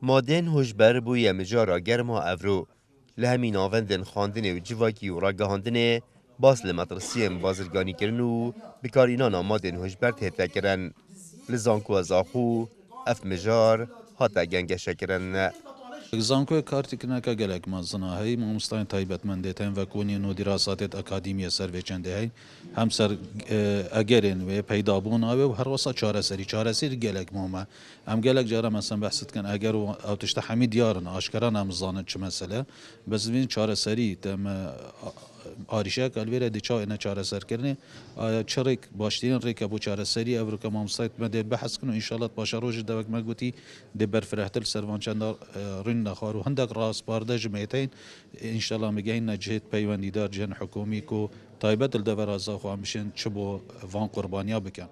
مادن هجبر بو یمجارا گرما افرو لهمین آوندن خواندن و جواکی و راگهاندن باس لمدرسیم بازرگانی کرن و بکارینانا مادن هجبر تهتا کرن لزانکو از آخو اف مجار هاتا گنگشه کرن. زانکو کارتی کنه که گلک مازنا هی مامستان تایبت من دیتن و کونی نو دراسات اکادمی سر و چنده هی هم سر اگرین و پیدا بون و هر وسط چاره سری گلک ماما هم گلک جارا مثلا بحثت کن اگر او تشت حمید یارن آشکارا هم زانه چه مسئله بس بین چاره سری تم آریشه کالویره دی چا اینا چاره سر کرنه چریک باشترین ریک ابو چاره سری افریقا مامستایت مده بحث کنو ان شاء الله باشه روز دوک مگوتی دی برفرهتل سروان چند رن نخارو هندك راس بارده جمعيتين ان شاء الله مجهين نجهت بيوان دار جن حكومي كو تايبت الدبر ازاخو عمشن چبو وان قربانيا بكن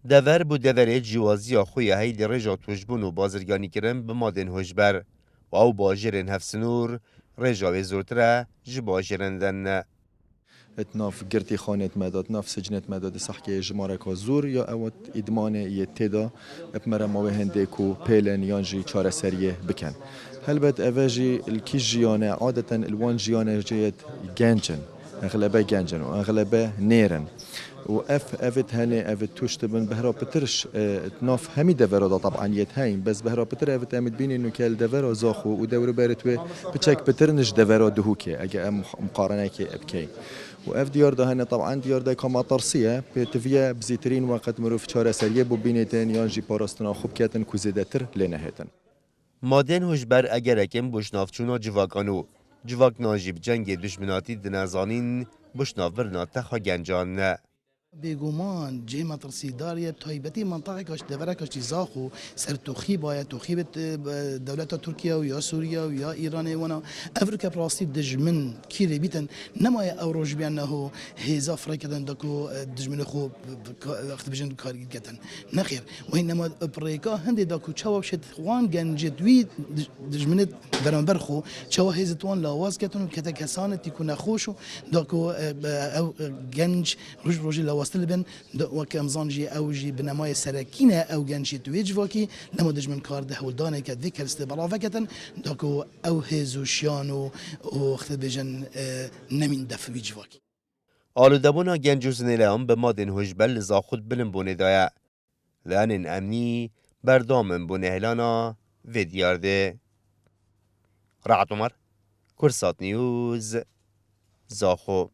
دور بو دور جوازی خوی هی دی رجا توجبون و بازرگانی کرن به مادن هجبر و او باجرین هفسنور رجا و زورتره جباجرندن. اتناف گرتی خانت مداد ناف سجنت مداد سحکی جماره که زور یا اوت ادمان یتدا اپمره ما به هنده کو پیلن یانجی چاره سریه بکن هلبت اوجی الکی جیانه عادتا الوان جیانه جیت گنجن اغلبه گنجن و اغلبه نیرن و افت هني افت توشتبن بهرا بترش ناف همي دفرا طبعا يتهين بس بهرا بتر افت امد بيني انه كال دفرا زاخو ودور بارتوي بتشك بترنش دفرا دهوكي اجا مقارنه كي ابكي واف ديار ده هنا طبعا ديار ده كما طرسيه بتفيا بزيترين وقت مروف چاره سريه بو بينتن يانجي باراستنا خوب كاتن كوزيدتر لنهتن مادن هجبر اگر اکم بشنافچونا جواکانو جواک ناجیب جنگ دشمناتی دنازانین بشناف برنا تخا گنجان نه. بێگومان جێ مەترسیداریە تایبەتی منطقێکاش دەڤەرەکەشتی زاخ و سەرتوخی باە توخیبت دەولەتە تورکیا و یا سووریا و یا ئیرانێ وەنا ئەفریکا پراستی دژمن کیرێ بیتن نەمایە ئەو ڕۆژبیان نەهۆ هێزا فڕێکەدەن دەکو دژمنە خۆ وەخت بژن کارگیرکەتن نەخێر وهی نەما پڕێکا هەندێک داکو چاوە بشێت خوان گەنجێت وی دژمنت بەرامبەر خۆ چاوە هێزتوان لاوازکەتن و کەتە کەسانێتی کو نەخۆش و داکو ئەو گەنج ڕژ ڕۆژی لاواز بن وكم زانجي اوجي بنماي سراكينه او جنشي تويجواكي نمو دجمن كار ده ولدانه كذكر استبرافكتن داكو او هزوشيانو او خدبجن نمين دفويجواكي آلودبونا گنجوزنیله هم به مادن هجبر لزا خود بلن بونه دایا لانن امنی بردامن بونه هلانا و دیارده. رعد عمر کرسات نیوز زاخو